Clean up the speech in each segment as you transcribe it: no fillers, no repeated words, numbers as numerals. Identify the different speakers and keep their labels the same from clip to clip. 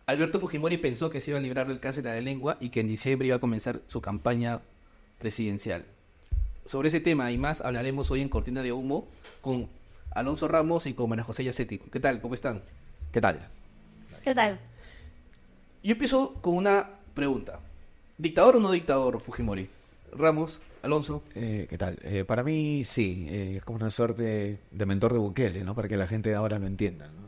Speaker 1: Alberto Fujimori pensó que se iba a librar del cáncer de la lengua y que en diciembre iba a comenzar su campaña presidencial. Sobre ese tema y más hablaremos hoy en Cortina de Humo con Alonso Ramos y con María José Yacetti. ¿Qué tal? ¿Cómo están?
Speaker 2: ¿Qué tal?
Speaker 3: ¿Qué tal?
Speaker 1: Yo empiezo con una pregunta. ¿Dictador o no dictador, Fujimori? Ramos, Alonso.
Speaker 2: ¿Qué tal? Para mí sí, es como una suerte de mentor de Bukele, ¿no? Para que la gente ahora lo entienda, ¿no?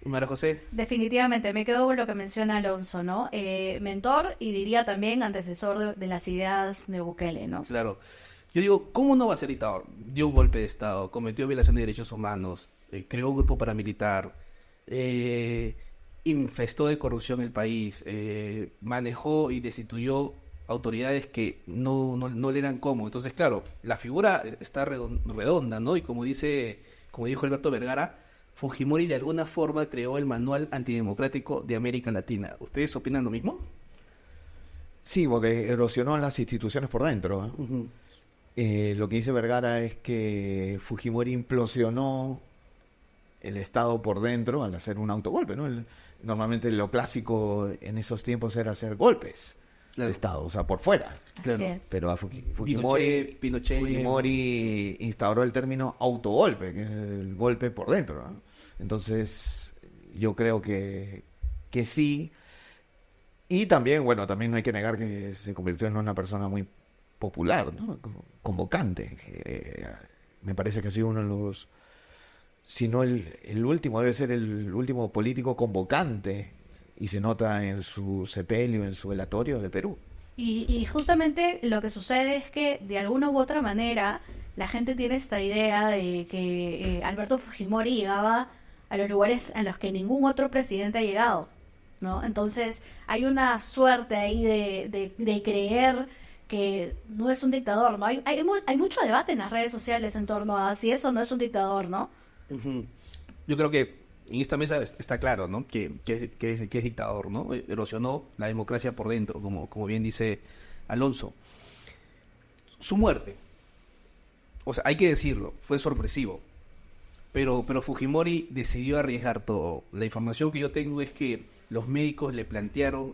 Speaker 1: María José.
Speaker 3: Definitivamente, me quedo con lo que menciona Alonso, ¿no? Mentor y diría también antecesor de las ideas de Bukele, ¿no?
Speaker 1: Claro. Yo digo, ¿cómo no va a ser dictador? Dio un golpe de Estado, cometió violación de derechos humanos, creó un grupo paramilitar, infestó de corrupción el país, manejó y destituyó autoridades que no le eran cómodo. Entonces, claro, la figura está redonda, ¿no? Y como dijo Alberto Vergara, Fujimori de alguna forma creó el manual antidemocrático de América Latina. ¿Ustedes opinan lo mismo?
Speaker 2: Sí, porque erosionó las instituciones por dentro, ¿eh?
Speaker 1: Ujú.
Speaker 2: Lo que dice Vergara es que Fujimori implosionó el Estado por dentro al hacer un autogolpe, ¿no? Normalmente lo clásico en esos tiempos era hacer golpes
Speaker 1: Claro.
Speaker 2: de Estado, o sea, por fuera.
Speaker 1: Claro.
Speaker 3: Así es.
Speaker 2: Pero a Fujimori,
Speaker 1: Pinochet.
Speaker 2: Fujimori instauró el término autogolpe, que es el golpe por dentro, ¿no? Entonces, yo creo que sí. Y también, bueno, también no hay que negar que se convirtió en una persona muy popular, ¿no? Convocante. Me parece que ha sido uno de los, si no el último, debe ser el último político convocante. Y se nota en su sepelio, en su velatorio de Perú.
Speaker 3: Y justamente lo que sucede es que de alguna u otra manera la gente tiene esta idea de que Alberto Fujimori llegaba a los lugares en los que ningún otro presidente ha llegado, ¿no? Entonces hay una suerte ahí de creer que no es un dictador, ¿no? Hay mucho debate en las redes sociales en torno a si eso no es un dictador, ¿no?
Speaker 1: Ujú. Yo creo que en esta mesa está claro, ¿no? Que es dictador, ¿no? Erosionó la democracia por dentro, como bien dice Alonso. Su muerte, o sea, hay que decirlo, fue sorpresivo. Pero Fujimori decidió arriesgar todo. La información que yo tengo es que los médicos le plantearon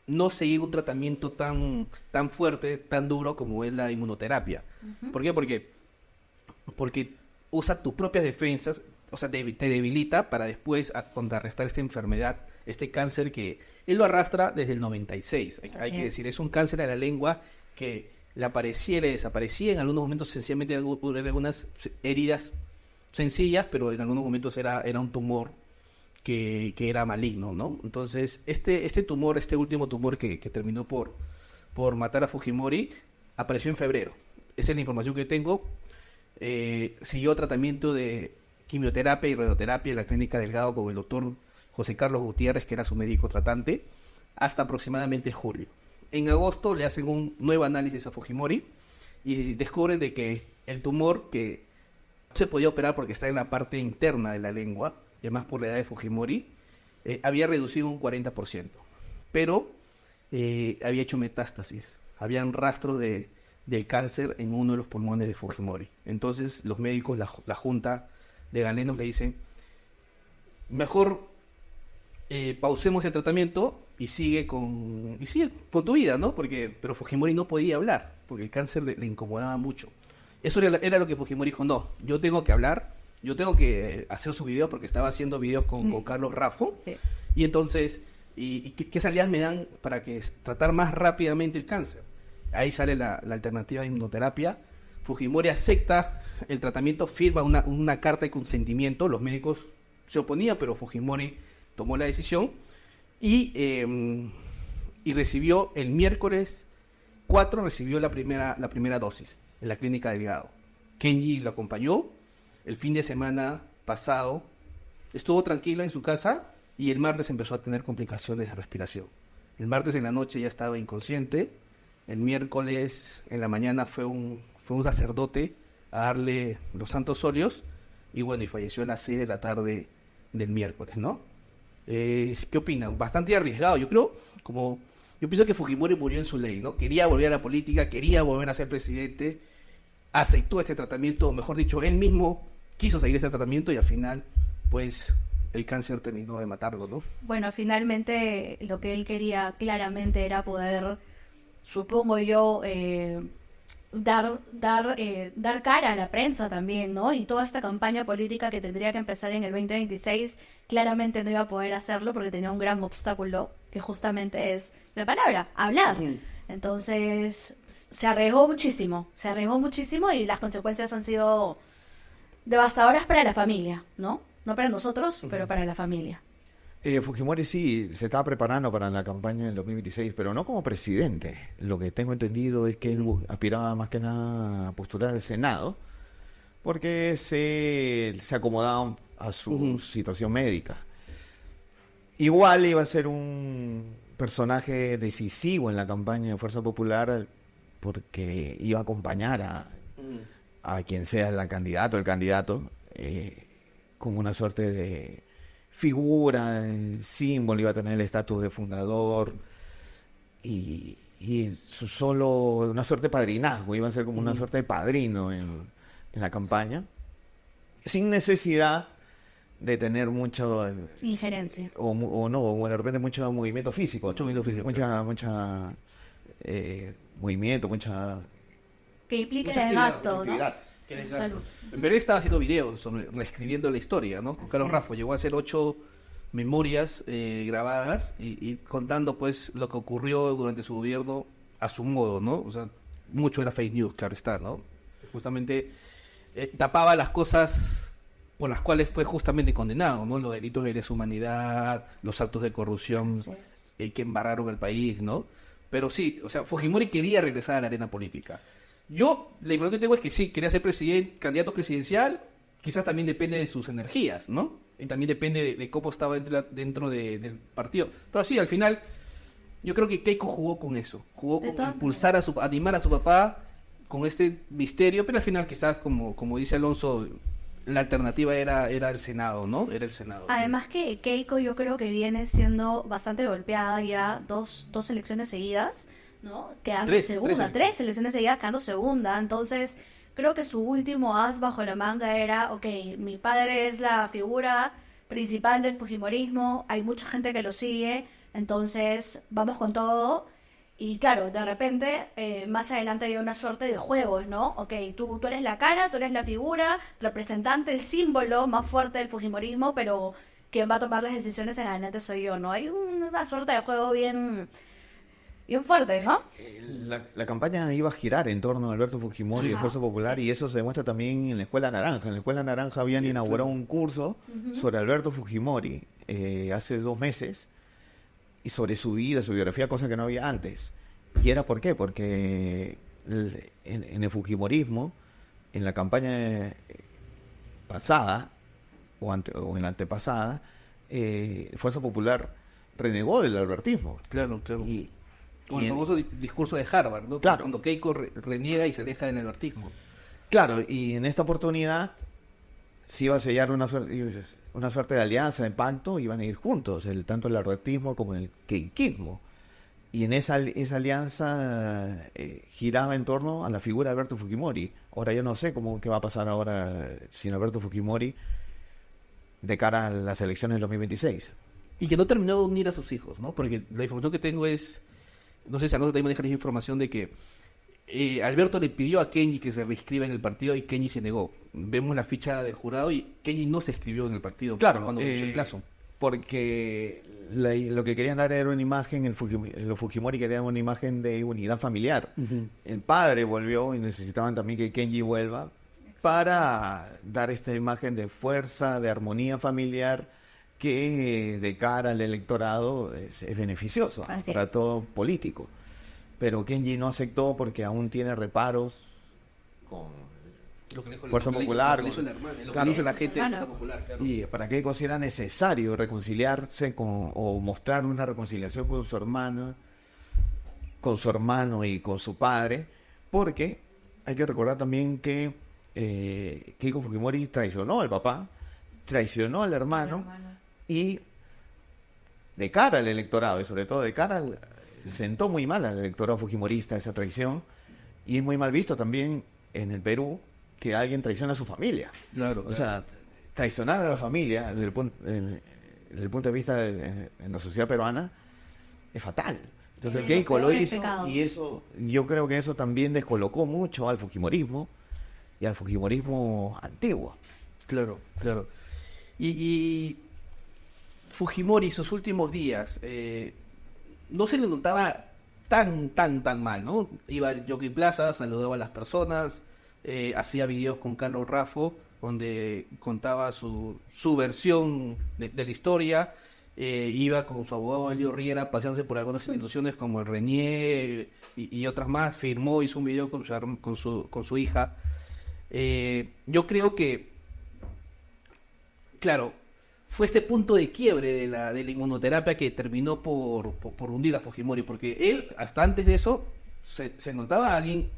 Speaker 1: no seguir un tratamiento tan fuerte, tan duro como es la inmunoterapia. ¿Por qué? Porque usa tus propias defensas, o sea, te debilita para después contrarrestar esta enfermedad, este cáncer que él lo arrastra desde el 96. Hay que decir, es un cáncer de la lengua que le aparecía y le desaparecía. En algunos momentos sencillamente algunas heridas sencillas, pero en algunos momentos era un tumor que era maligno, ¿no? Entonces, este tumor, este último tumor que terminó por matar a Fujimori, apareció en febrero. Esa es la información que tengo. Siguió tratamiento de quimioterapia y radioterapia en la clínica Delgado con el doctor José Carlos Gutiérrez, que era su médico tratante, hasta aproximadamente julio. En agosto le hacen un nuevo análisis a Fujimori y descubren de que el tumor que no se podía operar porque está en la parte interna de la lengua, y además por la edad de Fujimori, había reducido un 40%, pero había hecho metástasis, habían rastros del cáncer en uno de los pulmones de Fujimori. Entonces los médicos, la junta de galenos le dicen, mejor pausemos el tratamiento y sigue con tu vida, ¿no? Pero Fujimori no podía hablar, porque el cáncer le incomodaba mucho. Eso era lo que Fujimori dijo, no, yo tengo que hablar, yo tengo que hacer sus videos, porque estaba haciendo videos con Carlos Raffo,
Speaker 3: Sí.
Speaker 1: y entonces, ¿qué salidas me dan para tratar más rápidamente el cáncer? Ahí sale la alternativa de inmunoterapia. Fujimori acepta el tratamiento, firma una carta de consentimiento. Los médicos se oponían, pero Fujimori tomó la decisión y recibió el miércoles 4, recibió la primera dosis en la clínica Delgado. Kenji lo acompañó. El fin de semana pasado estuvo tranquilo en su casa y el martes empezó a tener complicaciones de respiración. El martes en la noche ya estaba inconsciente. El miércoles en la mañana fue un sacerdote a darle los santos óleos y bueno, y falleció a las 6 de la tarde del miércoles, ¿no? ¿Qué opinan? Bastante arriesgado. Yo pienso que Fujimori murió en su ley, ¿no? Quería volver a la política, quería volver a ser presidente, aceptó este tratamiento, o mejor dicho, él mismo quiso seguir este tratamiento y al final, pues, el cáncer terminó de matarlo, ¿no?
Speaker 3: Bueno, finalmente lo que él quería claramente era poder, supongo yo, dar cara a la prensa también, ¿no? Y toda esta campaña política que tendría que empezar en el 2026, claramente no iba a poder hacerlo porque tenía un gran obstáculo, que justamente es la palabra, hablar. Entonces, se arriesgó muchísimo y las consecuencias han sido devastadoras para la familia, ¿no? No para nosotros, pero para la familia.
Speaker 2: Fujimori sí se estaba preparando para la campaña del 2026, pero no como presidente. Lo que tengo entendido es que él aspiraba más que nada a postular al Senado, porque se acomodaba a su situación médica. Igual iba a ser un personaje decisivo en la campaña de Fuerza Popular, porque iba a acompañar a quien sea el candidato, como una suerte de figura, símbolo, iba a tener el estatus de fundador y una suerte de padrinazgo, iba a ser como una suerte de padrino en la campaña, sin necesidad de tener mucho
Speaker 3: injerencia
Speaker 2: o de repente mucho movimiento físico, mucha movimiento, mucha
Speaker 3: que implique
Speaker 2: mucha
Speaker 3: el gasto,
Speaker 2: actividad.
Speaker 3: ¿no?
Speaker 1: Salud. Pero él estaba haciendo videos reescribiendo la historia, ¿no? Carlos Raffo llegó a hacer 8 memorias grabadas y contando pues lo que ocurrió durante su gobierno a su modo, ¿no? O sea, mucho era fake news, claro está, ¿no? Justamente tapaba las cosas por las cuales fue justamente condenado, ¿no? Los delitos de lesa humanidad, los actos de corrupción que embarraron el país, ¿no? Pero sí, o sea, Fujimori quería regresar a la arena política. Yo, la información que tengo es que sí, quería ser candidato presidencial, quizás también depende de sus energías, ¿no? Y también depende de cómo estaba dentro del partido. Pero sí, al final, yo creo que Keiko jugó con eso, jugó con impulsar animar a su papá con este misterio, pero al final quizás, como dice Alonso, la alternativa era el Senado, ¿no? Era el Senado.
Speaker 3: Además que Keiko yo creo que viene siendo bastante golpeada ya dos elecciones seguidas, ¿no? Quedando segunda, tres elecciones seguidas quedando segunda, entonces creo que su último as bajo la manga era, mi padre es la figura principal del fujimorismo, hay mucha gente que lo sigue, entonces vamos con todo. Y claro, de repente, más adelante había una suerte de juegos, ¿no? Tú eres la cara, tú eres la figura, representante, el símbolo más fuerte del fujimorismo, pero quien va a tomar las decisiones en adelante soy yo, ¿no? Hay una suerte de juego bien fuerte, ¿no?
Speaker 2: La campaña iba a girar en torno a Alberto Fujimori y de Fuerza Popular, y eso se demuestra también en la Escuela Naranja. En la Escuela Naranja habían inaugurado un curso sobre Alberto Fujimori hace 2 meses, y sobre su vida, su biografía, cosa que no había antes. ¿Y era por qué? Porque en el fujimorismo, en la campaña pasada, o en la antepasada, Fuerza Popular renegó del albertismo.
Speaker 1: Claro.
Speaker 2: Y
Speaker 1: con el famoso discurso de Harvard, ¿no?
Speaker 2: Claro.
Speaker 1: Cuando Keiko reniega y se aleja del albertismo.
Speaker 2: Claro, y en esta oportunidad se iba a sellar una suerte de alianza, de pacto, iban a ir juntos, tanto el albertismo como el keikismo. Y en esa alianza giraba en torno a la figura de Alberto Fujimori. Ahora yo no sé qué va a pasar ahora sin Alberto Fujimori de cara a las elecciones del 2026.
Speaker 1: Y que no terminó de unir a sus hijos, ¿no? Porque la información que tengo es, no sé si Alonso también maneja la información de que Alberto le pidió a Kenji que se reinscriba en el partido y Kenji se negó. Vemos la ficha del jurado y Kenji no se inscribió en el partido.
Speaker 2: Claro,
Speaker 1: cuando hizo el plazo.
Speaker 2: Porque lo que querían dar era una imagen, los Fujimori querían una imagen de unidad familiar. El padre volvió y necesitaban también que Kenji vuelva para dar esta imagen de fuerza, de armonía familiar, que de cara al electorado es beneficioso para todo político. Pero Kenji no aceptó porque aún tiene reparos con Fuerza Popular,
Speaker 1: lo que hizo la gente de Fuerza Popular, claro.
Speaker 2: Y para Keiko sí era necesario reconciliarse o mostrar una reconciliación con su hermano y con su padre, porque hay que recordar también que Keiko Fujimori traicionó al papá, traicionó al hermano, y de cara al electorado, y sobre todo de cara sentó muy mal al electorado fujimorista esa traición, y es muy mal visto también en el Perú que alguien traiciona a su familia.
Speaker 1: Claro.
Speaker 2: O sea, traicionar a la familia desde el punto de vista en la sociedad peruana es fatal. Entonces
Speaker 3: Sí,
Speaker 2: Keiko
Speaker 3: los
Speaker 2: lo
Speaker 3: peores
Speaker 2: hizo
Speaker 3: pecados.
Speaker 2: y eso, yo creo que eso también descolocó mucho al fujimorismo y al fujimorismo antiguo.
Speaker 1: Claro, claro. Y Fujimori, sus últimos días, no se le notaba tan mal, ¿no? Iba al Jockey Plaza, saludaba a las personas, hacía videos con Carlos Raffo, donde contaba su versión de la historia, iba con su abogado Elio Riera paseándose por algunas instituciones como el Renier y otras más, firmó, hizo un video con su hija. Yo creo que, claro, fue este punto de quiebre de la inmunoterapia que terminó por hundir a Fujimori, porque él, hasta antes de eso, se notaba a alguien,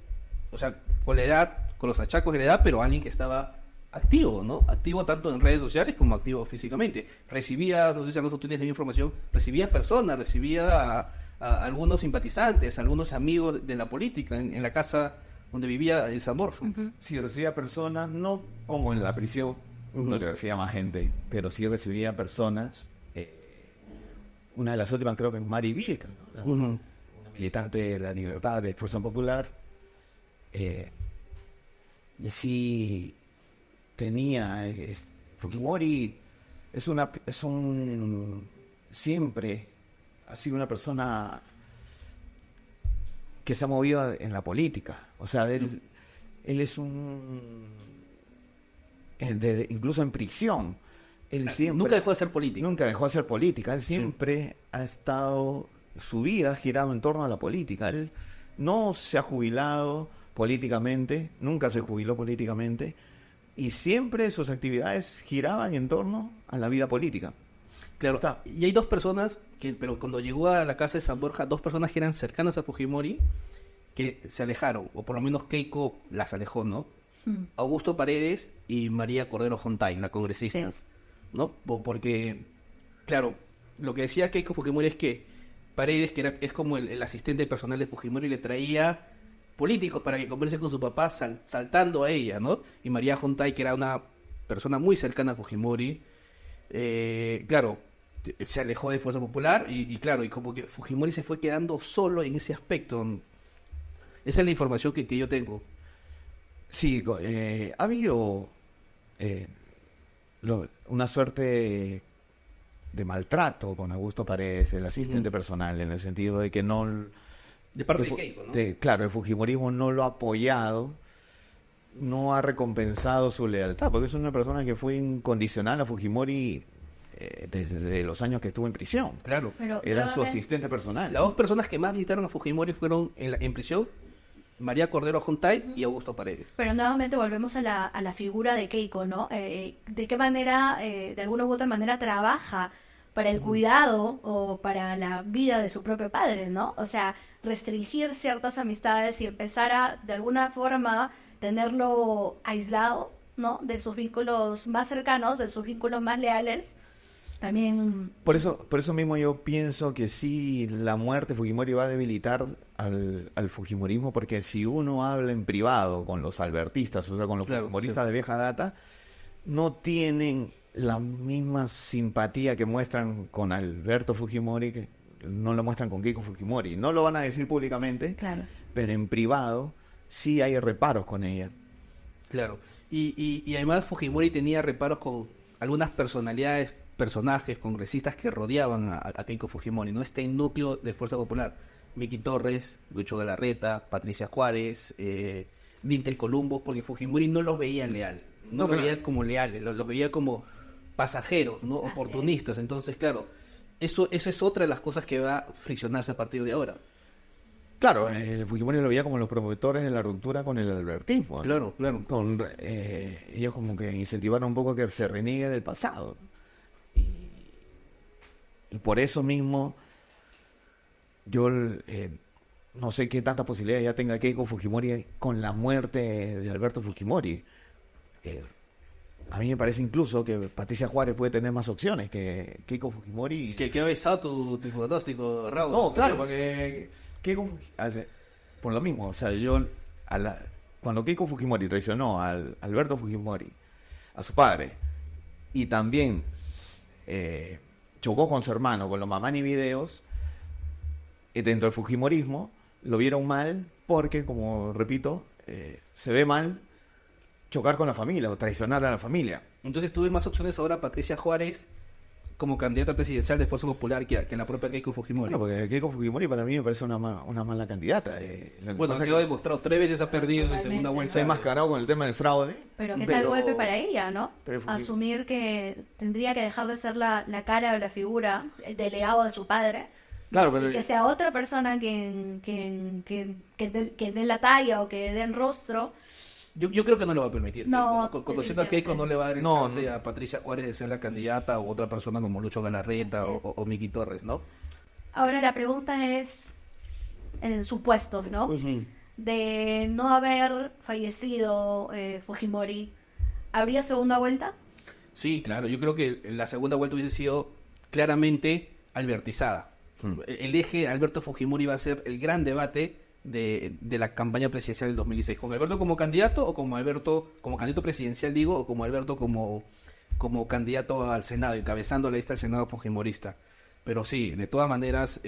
Speaker 1: o sea, con la edad, con los achacos de la edad, pero alguien que estaba activo, ¿no? Activo tanto en redes sociales como activo físicamente. Recibía, no sé si tú tienes la información, recibía personas, recibía a algunos simpatizantes, a algunos amigos de la política en la casa donde vivía en San Borja.
Speaker 2: Sí, recibía personas, no como en la prisión, no que recibía más gente, pero sí recibía personas. Una de las últimas creo que es Mari Vilca, ¿no? Una militante de la Libertad, de Fuerza Popular. Y sí tenía Fujimori siempre ha sido una persona que se ha movido en la política. O sea, él es incluso en prisión. Él siempre,
Speaker 1: Nunca dejó de ser político.
Speaker 2: Nunca dejó de ser política. Él siempre ha estado, su vida ha girado en torno a la política. Él no se ha jubilado políticamente, nunca se jubiló políticamente, y siempre sus actividades giraban en torno a la vida política.
Speaker 1: Claro,
Speaker 2: Está.
Speaker 1: y hay dos personas, pero cuando llegó a la casa de San Borja, dos personas que eran cercanas a Fujimori, que se alejaron, o por lo menos Keiko las alejó, ¿no? Augusto Paredes y María Cordero Jontain, la congresista,
Speaker 3: Sí.
Speaker 1: ¿no? Porque, claro, lo que decía Keiko Fujimori es que Paredes, es como el asistente personal de Fujimori, le traía políticos para que converse con su papá saltando a ella, ¿no? Y María Jontain, que era una persona muy cercana a Fujimori, claro, se alejó de Fuerza Popular y claro, y como que Fujimori se fue quedando solo en ese aspecto. Esa es la información que yo tengo.
Speaker 2: Sí, ha habido una suerte de maltrato con Augusto Paredes, el asistente personal, en el sentido de que no...
Speaker 1: De parte de Keiko, ¿no?
Speaker 2: Claro, el fujimorismo no lo ha apoyado, no ha recompensado su lealtad, porque es una persona que fue incondicional a Fujimori desde los años que estuvo en prisión.
Speaker 1: Claro.
Speaker 3: Pero
Speaker 2: Era su
Speaker 3: nuevamente-
Speaker 2: asistente personal.
Speaker 1: Las dos personas que más visitaron a Fujimori fueron en prisión, María Cordero Jontain y Augusto Paredes.
Speaker 3: Pero nuevamente volvemos a la figura de Keiko, ¿no? ¿De qué manera, de alguna u otra manera, trabaja para el cuidado o para la vida de su propio padre, ¿no? O sea, restringir ciertas amistades y empezar a, de alguna forma, tenerlo aislado, ¿no? De sus vínculos más cercanos, de sus vínculos más leales. También...
Speaker 2: Por eso mismo yo pienso que sí, la muerte de Fujimori va a debilitar al fujimorismo, porque si uno habla en privado con los albertistas, o sea, con los
Speaker 1: Claro,
Speaker 2: fujimoristas
Speaker 1: sí.
Speaker 2: de vieja data, no tienen la misma simpatía que muestran con Alberto Fujimori, que no lo muestran con Keiko Fujimori. No lo van a decir públicamente,
Speaker 3: Claro.
Speaker 2: pero en privado sí hay reparos con ella.
Speaker 1: Claro. Y además Fujimori tenía reparos con algunas personajes, congresistas que rodeaban a Keiko Fujimori, ¿no? Este núcleo de Fuerza Popular. Miki Torres, Lucho Galarreta, Patricia Juárez, Dintel Columbo, porque Fujimori no los veía leal. No los veía como leales, los veía como pasajeros, ¿no?
Speaker 3: Así
Speaker 1: Oportunistas. Entonces, claro, eso es otra de las cosas que va a friccionarse a partir de ahora.
Speaker 2: Claro, el Fujimori lo veía como los promotores de la ruptura con el albertismo, ¿no?
Speaker 1: Claro, claro.
Speaker 2: Ellos como que incentivaron un poco que se reniegue del pasado. Y por eso mismo yo no sé qué tanta posibilidad ya tenga Keiko Fujimori con la muerte de Alberto Fujimori. A mí me parece incluso que Patricia Juárez puede tener más opciones que Keiko Fujimori.
Speaker 1: ¿Qué ha besado tu pronóstico, Raúl?
Speaker 2: No, claro, porque Keiko, por lo mismo, o sea, cuando Keiko Fujimori traicionó a Alberto Fujimori, a su padre, y también chocó con su hermano, con los Mamani Videos, dentro del fujimorismo, lo vieron mal porque, como repito, se ve mal chocar con la familia o traicionar a la familia.
Speaker 1: Entonces tuve más opciones ahora a Patricia Juárez como candidata presidencial de Fuerza Popular que la propia Keiko Fujimori.
Speaker 2: Bueno, porque Keiko Fujimori para mí me parece una mala candidata. Lo que
Speaker 1: Bueno,
Speaker 2: pasa es
Speaker 1: quedó
Speaker 2: que
Speaker 1: demostrado 3 veces ha perdido en
Speaker 3: Totalmente.
Speaker 1: segunda vuelta.
Speaker 2: se ha enmascarado con el tema del fraude.
Speaker 3: Pero qué tal golpe para ella, ¿no?
Speaker 2: pero Fujimori-
Speaker 3: Asumir que tendría que dejar de ser la cara o la figura, el delegado de su padre,
Speaker 2: Claro, pero
Speaker 3: y que sea otra persona quien dé la talla o que dé el rostro.
Speaker 1: Yo creo que no lo va a permitir.
Speaker 3: No,
Speaker 1: Conociendo a Keiko no le va a dar el
Speaker 2: No,
Speaker 1: chance a Patricia Juárez de ser la candidata o otra persona como Lucho Galarreta
Speaker 3: Así es.
Speaker 1: o Miki Torres, ¿no?
Speaker 3: Ahora la pregunta es, en supuestos, ¿no? De no haber fallecido Fujimori, ¿habría segunda vuelta?
Speaker 1: Sí, claro. Yo creo que la segunda vuelta hubiese sido claramente albertizada. El eje Alberto Fujimori va a ser el gran debate de la campaña presidencial del 2016. ¿Con Alberto como candidato o como Alberto como candidato presidencial, digo, o como Alberto como candidato al Senado, encabezando la lista del Senado fujimorista? Pero sí, de todas maneras,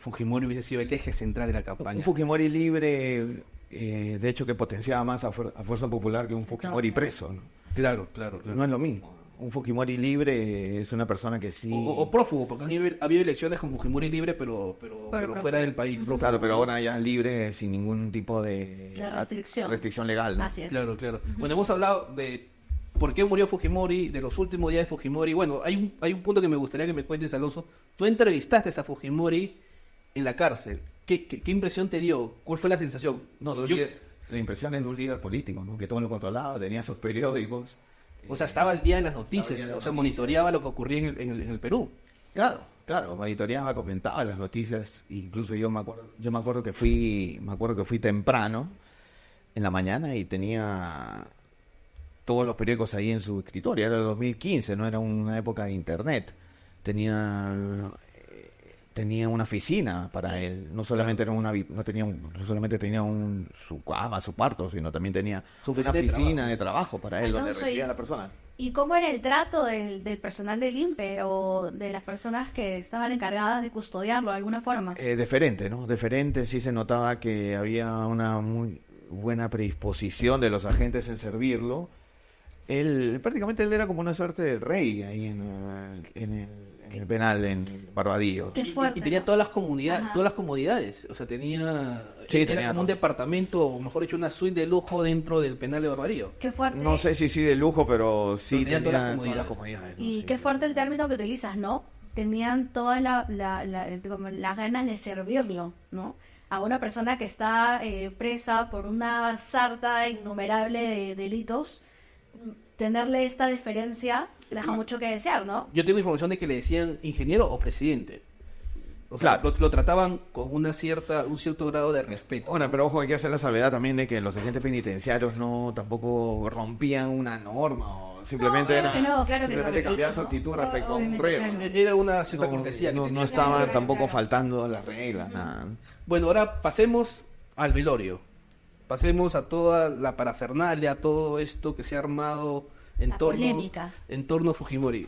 Speaker 1: Fujimori hubiese sido el eje central de la campaña.
Speaker 2: un Fujimori libre, de hecho, que potenciaba más a Fuerza Popular que un Fujimori preso, ¿no?
Speaker 1: Claro, claro, claro.
Speaker 2: No es lo mismo. Un Fujimori libre es una persona que sí...
Speaker 1: O prófugo, porque ha habido elecciones con Fujimori libre, pero fuera del país. Prófugo.
Speaker 2: Claro, pero ahora ya libre sin ningún tipo de
Speaker 3: restricción
Speaker 2: legal, ¿no?
Speaker 3: Así es.
Speaker 1: Claro, claro. Bueno, hemos hablado de por qué murió Fujimori, de los últimos días de Fujimori. Bueno, hay un punto que me gustaría que me cuentes, Alonso. Tú entrevistaste a Fujimori en la cárcel. ¿Qué impresión te dio? ¿Cuál fue la sensación?
Speaker 2: No, la impresión es de un líder político, ¿no? Que todo lo controlaba, tenía sus periódicos.
Speaker 1: O sea, estaba al día de las noticias,
Speaker 2: Estaba al día de las
Speaker 1: o sea,
Speaker 2: noticias.
Speaker 1: monitoreaba lo que ocurría en el Perú.
Speaker 2: Claro, monitoreaba, comentaba las noticias, incluso yo me acuerdo que fui temprano en la mañana y tenía todos los periódicos ahí en su escritorio. Era el 2015, no era una época de internet. Tenía una oficina para él. No solamente no solamente tenía su cama, su cuarto, sino también tenía
Speaker 1: Su
Speaker 2: una
Speaker 1: oficina de
Speaker 2: oficina de trabajo para él, donde
Speaker 3: Alonso,
Speaker 2: recibía a la persona.
Speaker 3: ¿Y cómo era el trato del personal del INPE o de las personas que estaban encargadas de custodiarlo de alguna forma?
Speaker 2: Deferente, ¿no? Deferente, sí se notaba que había una muy buena predisposición de los agentes en servirlo. Prácticamente él era como una suerte de rey ahí en el penal en Barbadillo.
Speaker 3: Qué fuerte.
Speaker 1: Y tenía todas las
Speaker 3: Ajá.
Speaker 1: comodidades. O sea, tenía
Speaker 2: Sí,
Speaker 1: era
Speaker 2: tenía
Speaker 1: como un
Speaker 2: todo.
Speaker 1: departamento, o mejor dicho, una suite de lujo dentro del penal de Barbarío.
Speaker 3: Qué fuerte.
Speaker 2: No sé si de lujo, pero sí
Speaker 1: Pero tenía
Speaker 2: tenía
Speaker 1: todas las
Speaker 2: comodidades, ¿no?
Speaker 3: Y
Speaker 2: Sí,
Speaker 3: qué
Speaker 2: sí.
Speaker 3: fuerte el término que utilizas, ¿no? Tenían todas como las ganas de servirlo, ¿no? A una persona que está presa por una sarta innumerable de delitos, tenerle esta deferencia deja mucho que desear, ¿no?
Speaker 1: Yo tengo información de que le decían ingeniero o presidente. O sea,
Speaker 2: Claro.
Speaker 1: lo trataban con un cierto grado de respeto.
Speaker 2: Bueno, pero ojo, hay que hacer la salvedad también de que los agentes penitenciarios tampoco rompían una norma o simplemente
Speaker 3: claro que no, claro que
Speaker 2: simplemente
Speaker 3: no.
Speaker 2: cambiaban su actitud respecto a un
Speaker 3: Obviamente,
Speaker 2: reo.
Speaker 3: claro.
Speaker 1: Era una cierta
Speaker 2: No,
Speaker 1: cortesía. que
Speaker 2: no
Speaker 1: tenía.
Speaker 2: estaban
Speaker 3: Claro,
Speaker 2: tampoco
Speaker 3: claro.
Speaker 2: faltando a las reglas, nada.
Speaker 1: Bueno, ahora pasemos al velorio. Pasemos a toda la parafernalia, a todo esto que se ha armado en
Speaker 3: La
Speaker 1: torno
Speaker 3: polémica.
Speaker 1: a Fujimori.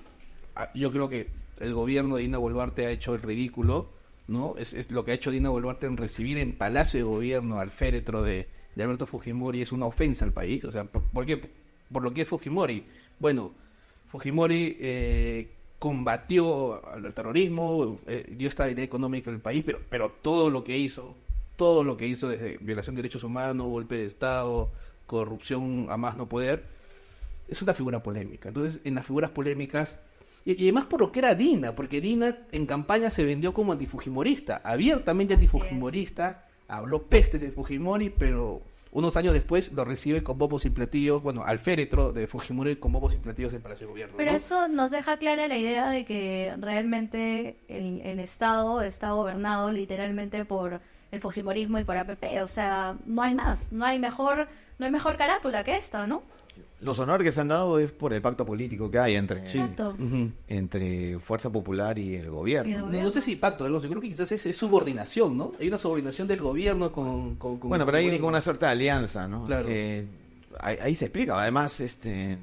Speaker 1: Yo creo que el gobierno de Dina Boluarte ha hecho el ridículo, ¿no? Es lo que ha hecho Dina Boluarte en recibir en Palacio de Gobierno al féretro de Alberto Fujimori. Es una ofensa al país. O sea, ¿por qué? Por lo que es Fujimori. Bueno, Fujimori combatió al terrorismo, dio estabilidad económica al país, pero todo lo que hizo desde violación de derechos humanos, golpe de Estado, corrupción a más no poder, es una figura polémica. Entonces, en las figuras polémicas, y además por lo que era Dina, porque Dina en campaña se vendió como antifujimorista, abiertamente
Speaker 3: Así
Speaker 1: antifujimorista, habló peste de Fujimori, pero unos años después lo recibe con bombos y platillos, bueno, al féretro de Fujimori con bombos y platillos en Palacio de Gobierno.
Speaker 3: Pero
Speaker 1: ¿no?
Speaker 3: eso nos deja clara la idea de que realmente el Estado está gobernado literalmente por el fujimorismo y por APP. O sea, no hay más, no hay mejor carátula que esta, ¿no?
Speaker 2: Los honores que se han dado es por el pacto político que hay
Speaker 3: Exacto.
Speaker 2: entre Fuerza Popular y el
Speaker 3: Y el
Speaker 2: gobierno.
Speaker 1: No sé si pacto, Alonso, yo creo que quizás es subordinación, ¿no? Hay una subordinación del gobierno con
Speaker 2: Bueno, pero hay
Speaker 1: con-
Speaker 2: una suerte de alianza, ¿no?
Speaker 1: Claro.
Speaker 2: Que ahí se explica. Además,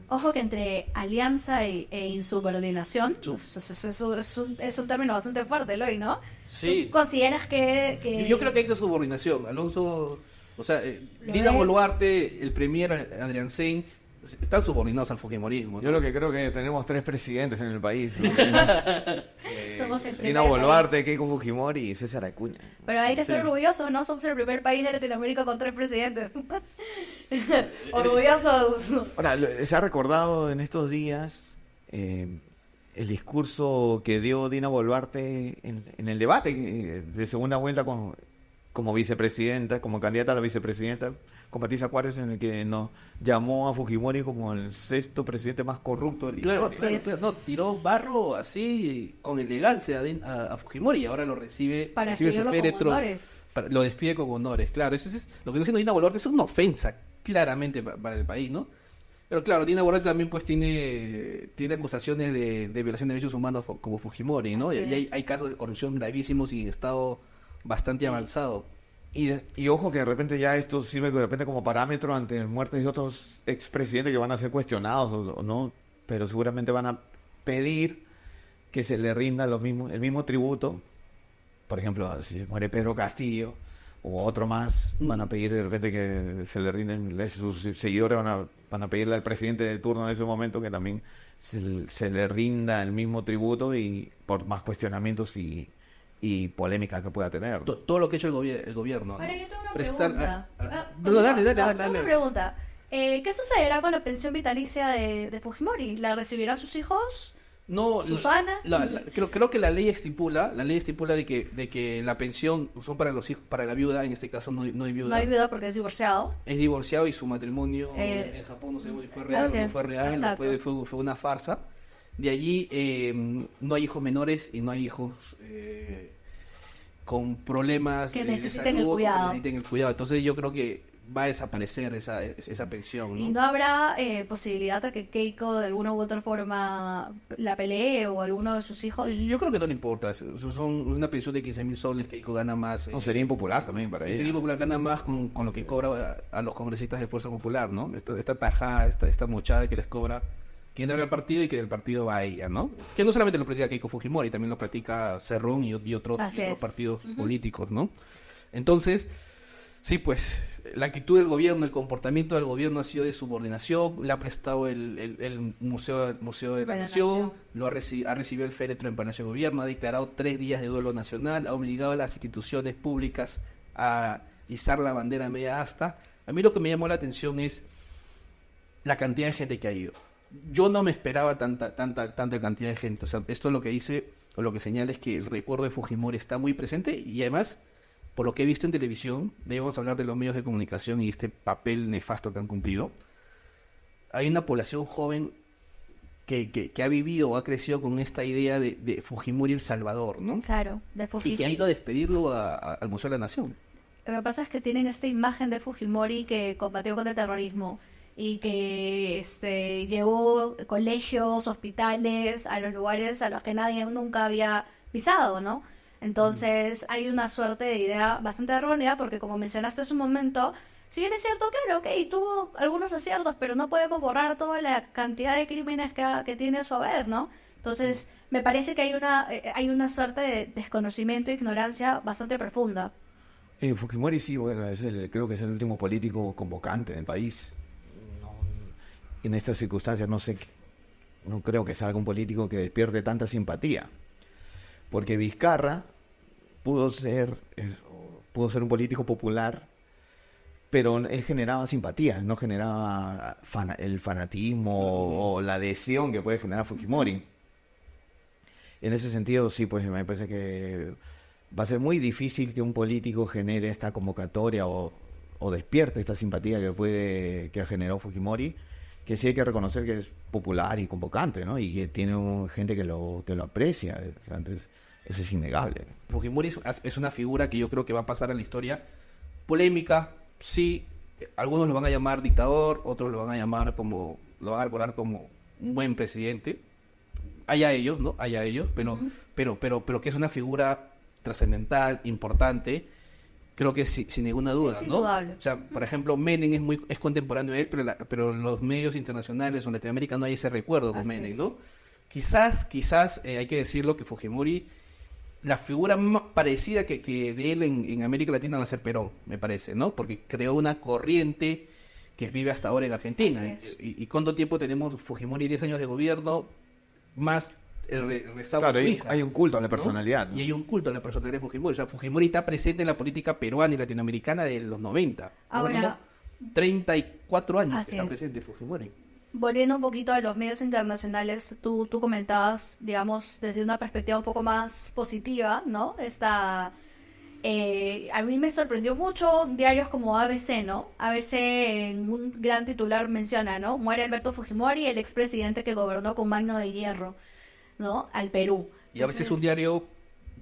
Speaker 3: Ojo que entre alianza e insubordinación es un término bastante fuerte, Eloy, ¿no?
Speaker 1: Sí.
Speaker 3: ¿Tú consideras que...
Speaker 1: Yo creo que hay que subordinación. Alonso, o sea,
Speaker 3: Lo
Speaker 1: Dina
Speaker 3: es.
Speaker 1: Boluarte, el premier Adrián Sein, están subordinados al fujimorismo, ¿no?
Speaker 2: yo lo que creo que tenemos 3 presidentes en el país.
Speaker 3: Somos el primer
Speaker 2: Dina Boluarte,
Speaker 3: país?
Speaker 2: Keiko Fujimori y César Acuña.
Speaker 3: Pero hay que ser
Speaker 1: Sí.
Speaker 3: orgullosos, ¿no? Somos el primer país de Latinoamérica con 3 presidentes. Orgullosos.
Speaker 2: Ahora, se ha recordado en estos días el discurso que dio Dina Boluarte en el debate de segunda vuelta como vicepresidenta, como candidata a la vicepresidenta, con Patricia Juárez, en el que nos llamó a Fujimori como el 6º presidente más corrupto de la
Speaker 1: Claro,
Speaker 2: historia.
Speaker 3: Sí, es.
Speaker 1: no, tiró barro así con elegancia a Fujimori y ahora lo recibe
Speaker 3: Para
Speaker 1: recibe su
Speaker 3: despedirlo con
Speaker 1: féretro,
Speaker 3: honores.
Speaker 1: lo despide con honores, claro. Eso es lo que está haciendo Dina Boluarte, es una ofensa claramente para el país, ¿no? Pero claro, Dina Boluarte también pues tiene acusaciones de violación de derechos humanos como Fujimori, ¿no?
Speaker 3: Así
Speaker 1: Y hay
Speaker 3: es.
Speaker 1: casos de corrupción gravísimos y en estado bastante avanzado.
Speaker 2: Y ojo que de repente ya esto sirve de repente como parámetro ante muertes de otros expresidentes que van a ser cuestionados o no, pero seguramente van a pedir que se le rinda el mismo tributo. Por ejemplo, si muere Pedro Castillo o otro más, van a pedir de repente que se le rinden, sus seguidores van a pedirle al presidente de turno en ese momento que también se le rinda el mismo tributo y por más cuestionamientos y polémicas que pueda tener.
Speaker 1: Todo lo que ha hecho el gobierno, ¿no?
Speaker 3: Ahora yo tengo una
Speaker 1: Prestar-
Speaker 3: pregunta.
Speaker 1: No, dale.
Speaker 3: Tengo una pregunta. ¿Qué sucederá con la pensión vitalicia de Fujimori? ¿La recibirán sus hijos?
Speaker 1: No,
Speaker 3: ¿Susana?
Speaker 1: creo que la ley estipula de que la pensión son para los hijos, para la viuda, en este caso no hay viuda.
Speaker 3: No hay viuda porque es divorciado.
Speaker 1: Es divorciado y su matrimonio en Japón no sabemos si fue real o
Speaker 3: así
Speaker 1: no
Speaker 3: es,
Speaker 1: fue real,
Speaker 3: exacto.
Speaker 1: fue una farsa. De allí no hay hijos menores y no hay hijos con problemas
Speaker 3: Que
Speaker 1: de
Speaker 3: necesiten el
Speaker 1: salud,
Speaker 3: cuidado.
Speaker 1: que necesiten el cuidado. Entonces yo creo que va a desaparecer esa pensión,
Speaker 3: ¿Y
Speaker 1: ¿no?
Speaker 3: no habrá posibilidad de que Keiko de alguna u otra forma la pelee o alguno de sus hijos?
Speaker 1: Yo creo que no le importa. Son una pensión de 15.000 soles que gana más.
Speaker 2: No, sería impopular también para ella.
Speaker 1: Sería Popular gana más con lo que cobra a los congresistas de Fuerza Popular, ¿no? Esta tajada, esta mochada que les cobra quien entra al partido y que del partido va a ella, ¿no? Que no solamente lo practica Keiko Fujimori, también lo practica Cerrón y otros
Speaker 3: Así es.
Speaker 1: partidos políticos, ¿no? Entonces, sí, pues, la actitud del gobierno, el comportamiento del gobierno ha sido de subordinación, le ha prestado el Museo de la
Speaker 3: De la
Speaker 1: Nación,
Speaker 3: Nación.
Speaker 1: ha recibido el féretro en Palacio de Gobierno, ha declarado 3 días de duelo nacional, ha obligado a las instituciones públicas a izar la bandera media asta. A mí lo que me llamó la atención es la cantidad de gente que ha ido. Yo no me esperaba tanta cantidad de gente. O sea, esto lo que dice o lo que señala es que el recuerdo de Fujimori está muy presente y además, por lo que he visto en televisión, debemos hablar de los medios de comunicación y este papel nefasto que han cumplido. Hay una población joven que ha vivido o ha crecido con esta idea de Fujimori el Salvador, ¿no?
Speaker 3: Claro, de
Speaker 1: Y
Speaker 3: Fujimori.
Speaker 1: que ha ido a despedirlo al Museo de la Nación.
Speaker 3: Lo que pasa es que tienen esta imagen de Fujimori que combatió contra el terrorismo y que llevó colegios, hospitales a los lugares a los que nadie nunca había pisado, ¿no? Entonces hay una suerte de idea bastante errónea porque como mencionaste hace un momento, si bien es cierto, claro, ok, tuvo algunos aciertos, pero no podemos borrar toda la cantidad de crímenes que tiene a su haber, ¿no? Entonces me parece que hay una suerte de desconocimiento e ignorancia bastante profunda.
Speaker 2: Fujimori sí, bueno, creo que es el último político convocante en el país. En estas circunstancias no creo que salga un político que despierte tanta simpatía. Porque Vizcarra pudo ser un político popular, pero él generaba simpatía, no generaba el fanatismo o la adhesión que puede generar Fujimori. En ese sentido, sí, pues me parece que va a ser muy difícil que un político genere esta convocatoria o despierte esta simpatía que ha generado Fujimori, que sí hay que reconocer que es popular y convocante, ¿no? Y que tiene gente que lo aprecia. Entonces, eso es innegable.
Speaker 1: Fujimori es una figura que yo creo que va a pasar a la historia. Polémica, sí. Algunos lo van a llamar dictador, otros lo van a llamar lo van a recordar como un buen presidente. Allá ellos, ¿no? Allá ellos, pero que es una figura trascendental, importante, Creo que sin ninguna duda,
Speaker 3: Es
Speaker 1: ¿no?
Speaker 3: indudable.
Speaker 1: O sea, por ejemplo, Menem es contemporáneo de él, pero los medios internacionales o en Latinoamérica no hay ese recuerdo con
Speaker 3: Así
Speaker 1: Menem,
Speaker 3: es.
Speaker 1: ¿no? Quizás, hay que decirlo que Fujimori, la figura más parecida que de él en América Latina va a ser Perón, me parece, ¿no? Porque creó una corriente que vive hasta ahora en Argentina.
Speaker 3: Así es.
Speaker 1: ¿Y cuánto tiempo tenemos Fujimori? 10 años de gobierno, más el rezado
Speaker 2: Claro,
Speaker 1: de su
Speaker 2: hay,
Speaker 1: hija,
Speaker 2: hay un culto a la
Speaker 1: ¿no?
Speaker 2: personalidad, ¿no?
Speaker 1: Y hay un culto a la personalidad de Fujimori. O sea, Fujimori está presente en la política peruana y latinoamericana de los 90.
Speaker 3: Ahora,
Speaker 1: 34 años
Speaker 3: así
Speaker 1: está
Speaker 3: es.
Speaker 1: presente Fujimori.
Speaker 3: volviendo un poquito a los medios internacionales, tú comentabas, digamos, desde una perspectiva un poco más positiva, ¿no? A mí me sorprendió mucho diarios como ABC, ¿no? ABC en un gran titular menciona, ¿no? Muere Alberto Fujimori, el expresidente que gobernó con mano de hierro, ¿no? Al Perú.
Speaker 1: Y a veces es un
Speaker 3: Entonces,
Speaker 1: diario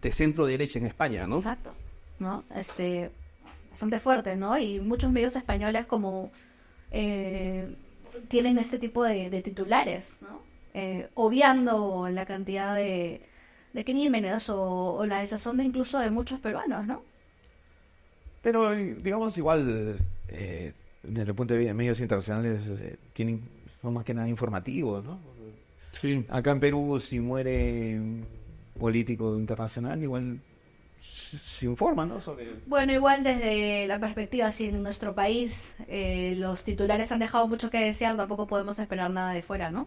Speaker 1: de centro derecha en España, ¿no?
Speaker 3: Exacto, ¿no? Bastante fuerte, ¿no? Y muchos medios españoles como tienen este tipo de titulares, ¿no? Obviando la cantidad de crímenes o la desazón de incluso de muchos peruanos, ¿no?
Speaker 2: Pero, digamos, igual, desde el punto de vista de medios internacionales, son más que nada informativos, ¿no?
Speaker 1: Sí.
Speaker 2: Acá en Perú, si muere un político internacional, igual se informa, ¿no? Sobre...
Speaker 3: Bueno, igual desde la perspectiva, si en nuestro país los titulares han dejado mucho que desear, tampoco podemos esperar nada de fuera, ¿no?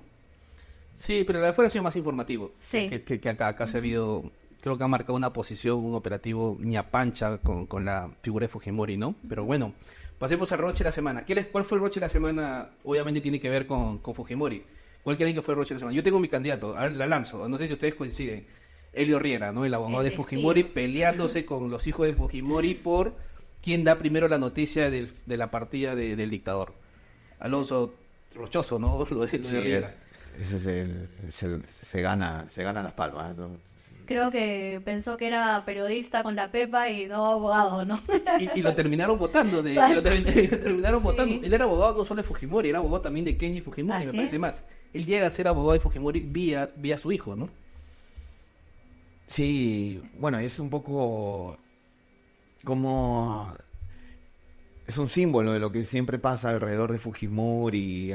Speaker 1: Sí, pero la de fuera ha sido más informativo.
Speaker 3: Sí.
Speaker 1: Que acá se ha habido, creo que ha marcado una posición, un operativo ñapancha con la figura de Fujimori, ¿no? Pero bueno, pasemos al roche de la semana. ¿Cuál fue el roche de la semana? Obviamente tiene que ver con Fujimori. ¿Cuál creen que fue el roche de la semana? Yo tengo mi candidato, a ver, la lanzo, no sé si ustedes coinciden. Elio Riera, ¿no? El abogado de Fujimori, peleándose con los hijos de Fujimori por quién da primero la noticia de la partida del dictador. Alonso Rochoso, ¿no? Lo de
Speaker 2: Sí,
Speaker 1: Riera.
Speaker 2: ese se gana las palmas, ¿no?
Speaker 3: Creo que pensó que era periodista con la Pepa y no abogado, ¿no?
Speaker 1: Y lo terminaron votando. Lo terminaron votando. Él era abogado no solo de Fujimori, era abogado también de Kenji Fujimori,
Speaker 3: Así
Speaker 1: me parece
Speaker 3: es.
Speaker 1: más. Él llega a ser abogado de Fujimori vía su hijo, ¿no?
Speaker 2: Sí, bueno, es un poco como... Es un símbolo de lo que siempre pasa alrededor de Fujimori,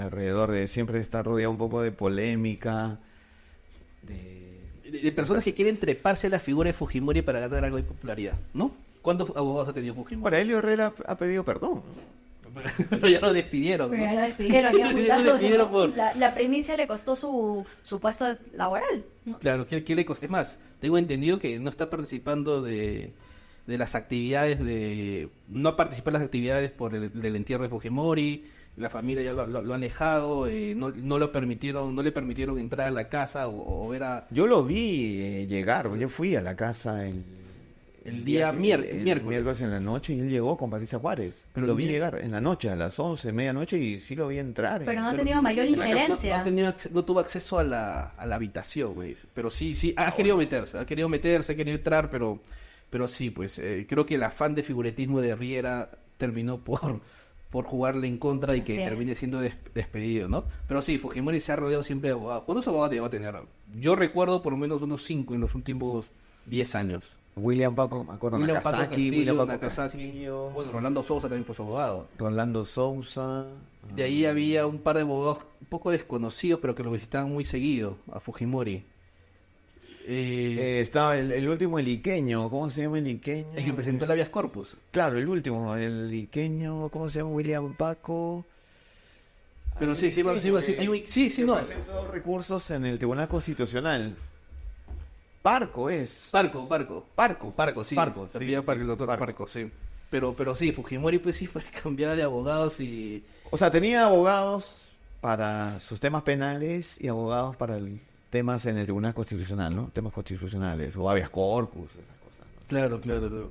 Speaker 2: siempre está rodeado un poco de polémica,
Speaker 1: De personas que quieren treparse a la figura de Fujimori para ganar algo de popularidad, ¿no? ¿Cuántos abogados ha tenido Fujimori?
Speaker 2: Bueno, Elio Herrera ha pedido perdón, ¿no?
Speaker 1: Pero ya lo despidieron, ¿no?
Speaker 3: Pero ya lo despidieron, ya
Speaker 1: Ya lo despidieron por...
Speaker 3: la primicia le costó su puesto laboral, ¿no?
Speaker 1: Claro, ¿qué le costó? Es más, tengo entendido que no está participando de las actividades no participó en las actividades del entierro de Fujimori, la familia ya lo han alejado, no le permitieron entrar a la casa o ver a...
Speaker 2: Yo lo vi llegar, yo fui a la casa
Speaker 1: El día miércoles.
Speaker 2: miércoles en la noche y él llegó con Patricia Juárez.
Speaker 1: Pero
Speaker 2: Lo
Speaker 1: el
Speaker 2: vi
Speaker 1: día-
Speaker 2: llegar en la noche, a las 11, medianoche, y sí lo vi entrar.
Speaker 3: Pero no ha
Speaker 1: Pero-
Speaker 3: tenido mayor
Speaker 1: la casa
Speaker 3: injerencia.
Speaker 1: no tuvo acceso a la habitación, güey. Pero sí, ha querido meterse, ha querido entrar, pero sí, pues creo que el afán de figuretismo de Riera terminó por jugarle en contra y que
Speaker 3: Así es.
Speaker 1: termine siendo despedido, ¿no? Pero sí, Fujimori se ha rodeado siempre de abogados. ¿Cuántos abogados llegó a tener? Yo recuerdo por lo menos unos 5 en los últimos 10 años.
Speaker 2: William Paco, me acuerdo,
Speaker 1: William Paco
Speaker 2: Nakazaki,
Speaker 1: Castillo,
Speaker 2: William Paco
Speaker 1: Nakazaki.
Speaker 2: Castillo,
Speaker 1: Bueno, Rolando Sousa también fue su abogado.
Speaker 2: Rolando Sousa.
Speaker 1: De ahí había un par de abogados un poco desconocidos, pero que lo visitaban muy seguido a Fujimori.
Speaker 2: Estaba el último, el iqueño, ¿cómo se llama el iqueño?
Speaker 1: El que presentó el habeas corpus.
Speaker 2: Claro, el último, el iqueño, ¿cómo se llama? William Paco.
Speaker 1: Pero sí,
Speaker 2: El
Speaker 1: sí,
Speaker 2: iqueño,
Speaker 1: hay un- sí,
Speaker 2: que
Speaker 1: no.
Speaker 2: presentó recursos en el Tribunal Constitucional. Parco es.
Speaker 1: Parco, sí.
Speaker 2: Parco, sí,
Speaker 1: También
Speaker 2: sí,
Speaker 1: Parco, el
Speaker 2: sí,
Speaker 1: doctor
Speaker 2: Parco.
Speaker 1: Parco, sí. Pero sí, Fujimori pues sí fue cambiar de abogados y...
Speaker 2: O sea, tenía abogados para sus temas penales y abogados para temas en el Tribunal Constitucional, ¿no? Temas constitucionales, o habeas corpus, esas cosas, ¿no?
Speaker 1: Claro.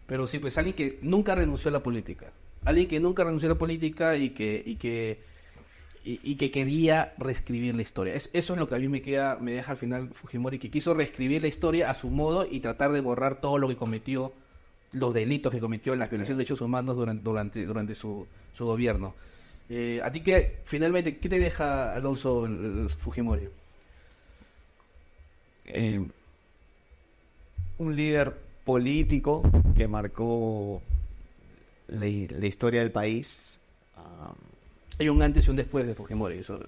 Speaker 1: Pero sí, pues alguien que nunca renunció a la política. Alguien que nunca renunció a la política y que quería reescribir la historia. Eso es lo que a mí me deja al final Fujimori, que quiso reescribir la historia a su modo y tratar de borrar todo lo que cometió, los delitos que cometió, las violaciones de derechos humanos durante su gobierno. ¿A ti finalmente qué te deja, Alonso, el Fujimori?
Speaker 2: Un líder político que marcó la historia del país.
Speaker 1: Hay un antes y un después de Fujimori. Eso.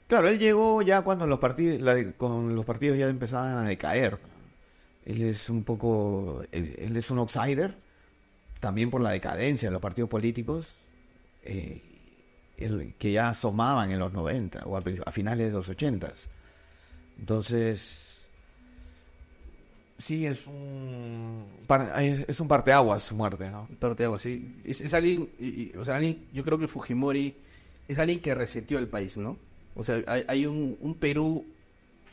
Speaker 2: Claro, él llegó ya cuando con los partidos ya empezaban a decaer. Él es un poco, él es un outsider, también por la decadencia de los partidos políticos, que ya asomaban en los 90 o a finales de los 80. Entonces, sí, es un parteaguas su muerte, ¿no?
Speaker 1: Pero te hago así. Es alguien, o sea, yo creo que Fujimori es alguien que reseteó el país, ¿no? O sea, hay un Perú.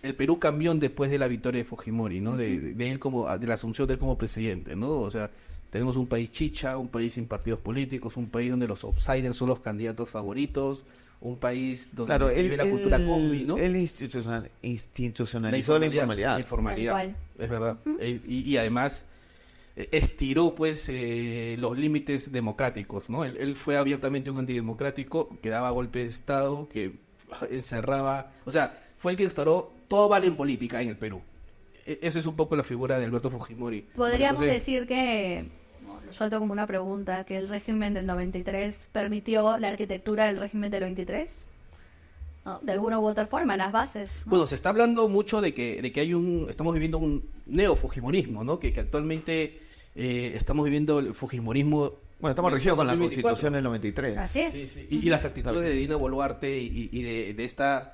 Speaker 1: El Perú cambió después de la victoria de Fujimori, ¿no? De él de la asunción de él como presidente, ¿no? O sea, tenemos un país chicha, un país sin partidos políticos, un país donde los outsiders son los candidatos favoritos, un país donde
Speaker 2: Claro,
Speaker 1: se vive la cultura combi, ¿no?
Speaker 2: Él institucionalizó la informalidad.
Speaker 1: La informalidad,
Speaker 3: Tal cual.
Speaker 1: es verdad. Y además estiró, pues, los límites democráticos, ¿no? Él fue abiertamente un antidemocrático, que daba golpe de Estado, que encerraba... O sea, fue el que instauró todo vale en política en el Perú. Esa es un poco la figura de Alberto Fujimori.
Speaker 3: Podríamos
Speaker 1: Entonces,
Speaker 3: decir que, lo suelto como una pregunta, que el régimen del 93 permitió la arquitectura del régimen del 23, ¿no? De alguna u otra forma, en las bases, ¿no?
Speaker 1: bueno, se está hablando mucho de que estamos viviendo un neo-fujimorismo, ¿no? Que actualmente estamos viviendo el fujimorismo.
Speaker 2: Bueno, estamos regidos con la
Speaker 1: 2024.
Speaker 2: Constitución del 93.
Speaker 3: Así es.
Speaker 1: Sí, sí. Y las actitudes de Dina Boluarte y de esta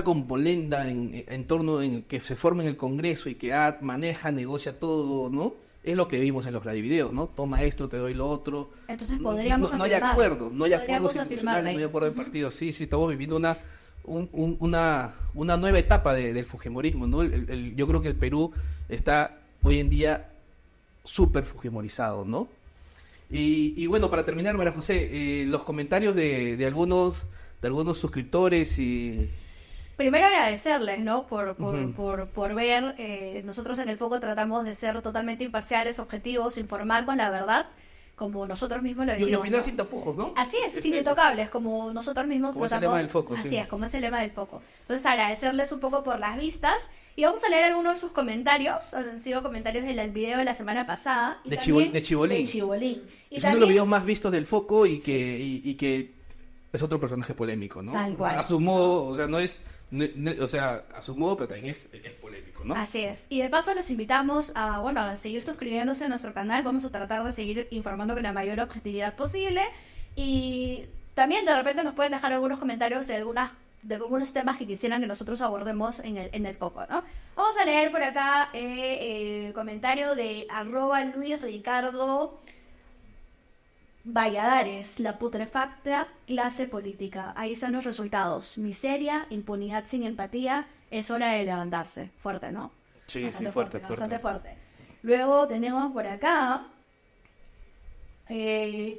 Speaker 1: componenda en torno en que se forma en el Congreso y que maneja, negocia todo, ¿no? Es lo que vimos en los gladivideos, ¿no? Toma esto, te doy lo otro.
Speaker 3: Entonces podríamos
Speaker 1: no hay
Speaker 3: afirmar.
Speaker 1: acuerdo, no hay acuerdos
Speaker 3: Podríamos
Speaker 1: institucionales,
Speaker 3: afirmar,
Speaker 1: no hay acuerdo de partidos. Sí, estamos viviendo una nueva etapa del fujimorismo, ¿no? Yo creo que el Perú está hoy en día súper fujimorizado, ¿no? Y bueno, para terminar, María José, los comentarios de algunos suscriptores y...
Speaker 3: Primero agradecerles, ¿no? Por ver. Nosotros en El Foco tratamos de ser totalmente imparciales, objetivos, informar con la verdad, como nosotros mismos lo
Speaker 1: Y
Speaker 3: decimos,
Speaker 1: opinar
Speaker 3: ¿no?
Speaker 1: sin tapujos, ¿no?
Speaker 3: Así es, sin intocables, como nosotros mismos
Speaker 1: Como es el
Speaker 3: tratamos.
Speaker 1: lema del Foco,
Speaker 3: Así
Speaker 1: sí.
Speaker 3: es, como es el lema del Foco. Entonces agradecerles un poco por las vistas y vamos a leer algunos de sus comentarios. Han sido comentarios del video de la semana pasada. Y
Speaker 1: De
Speaker 3: también
Speaker 1: Chibolín.
Speaker 3: de Chibolín. Y
Speaker 1: Es uno de los
Speaker 3: también-
Speaker 1: videos más vistos del Foco y que es otro personaje polémico, ¿no?
Speaker 3: Tal cual.
Speaker 1: A su modo, o sea, no es... o sea, a su modo, pero también es polémico, ¿no?
Speaker 3: Así es. Y de paso los invitamos a seguir suscribiéndose a nuestro canal. Vamos a tratar de seguir informando con la mayor objetividad posible. Y también de repente nos pueden dejar algunos comentarios de algunos temas que quisieran que nosotros abordemos en el foco, ¿no? Vamos a leer por acá el comentario de @LuisRicardo Valladares, la putrefacta clase política. Ahí están los resultados. Miseria, impunidad sin empatía. Es hora de levantarse. Fuerte, ¿no?
Speaker 1: Sí,
Speaker 3: Bastante
Speaker 1: sí, fuerte.
Speaker 3: Bastante fuerte. Luego tenemos por acá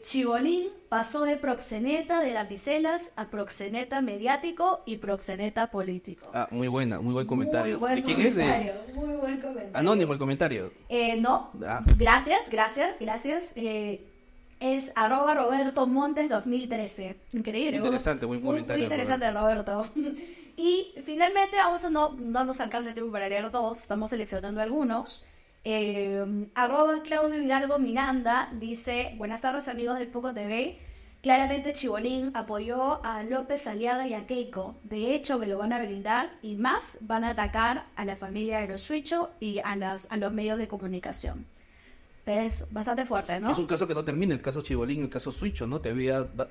Speaker 3: Chibolín pasó de proxeneta de lapicelas a proxeneta mediático y proxeneta político.
Speaker 1: Ah, muy buen comentario.
Speaker 3: Muy buen
Speaker 1: ¿De quién es?
Speaker 3: comentario, muy buen comentario.
Speaker 1: Anónimo el comentario.
Speaker 3: No,
Speaker 1: Ah.
Speaker 3: gracias. Es @Roberto Montes 2013. Increíble.
Speaker 1: Interesante, buen comentario,
Speaker 3: Muy interesante, Roberto. Y finalmente no nos alcanza el tiempo para leer todos, estamos seleccionando algunos. @Claudio Hidalgo Miranda dice: buenas tardes amigos del Foco TV. Claramente Chibolín apoyó a López Aliaga y a Keiko. De hecho que lo van a blindar y más van a atacar a la familia de los Suicho y a los medios de comunicación. Es bastante fuerte, ¿no?
Speaker 1: Es un caso que no termina, el caso Chibolín, el caso Suicho, ¿no?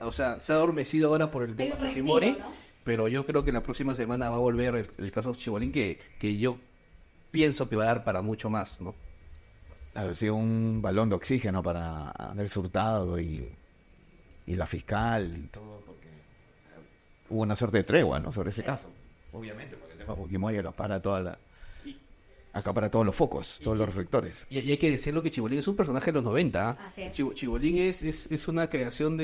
Speaker 1: O sea, se ha adormecido ahora por el
Speaker 3: Hay
Speaker 1: tema
Speaker 3: un respiro,
Speaker 1: Fujimori,
Speaker 3: ¿no?
Speaker 1: pero yo creo que la próxima semana va a volver el caso Chibolín que yo pienso que va a dar para mucho más, ¿no?
Speaker 2: Ha sido un balón de oxígeno para Andrés Hurtado y la fiscal y todo, porque hubo una suerte de tregua, ¿no? Sobre ese caso. Obviamente, porque el tema Fujimori acapara todos los focos, todos los reflectores.
Speaker 1: Y hay que decirlo que Chibolín es un personaje de los 90, ¿ah?
Speaker 3: Así es.
Speaker 1: Chibolín es una creación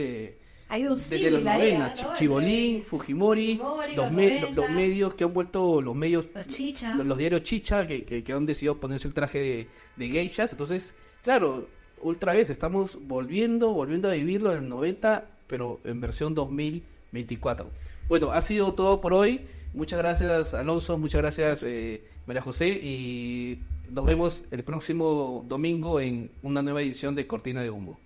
Speaker 3: Hay un
Speaker 1: desde los
Speaker 3: símil ahí,
Speaker 1: 90.
Speaker 3: ¿no?
Speaker 1: Chibolín, Fujimori, los
Speaker 3: 90.
Speaker 1: medios que han vuelto los medios,
Speaker 3: Los chicha.
Speaker 1: los diarios chicha que han decidido ponerse el traje de geishas. Entonces, claro, otra vez estamos volviendo a vivirlo en el 90, pero en versión 2024. Bueno, ha sido todo por hoy. Muchas gracias, Alonso, muchas gracias, María José, y nos vemos el próximo domingo en una nueva edición de Cortina de Humo.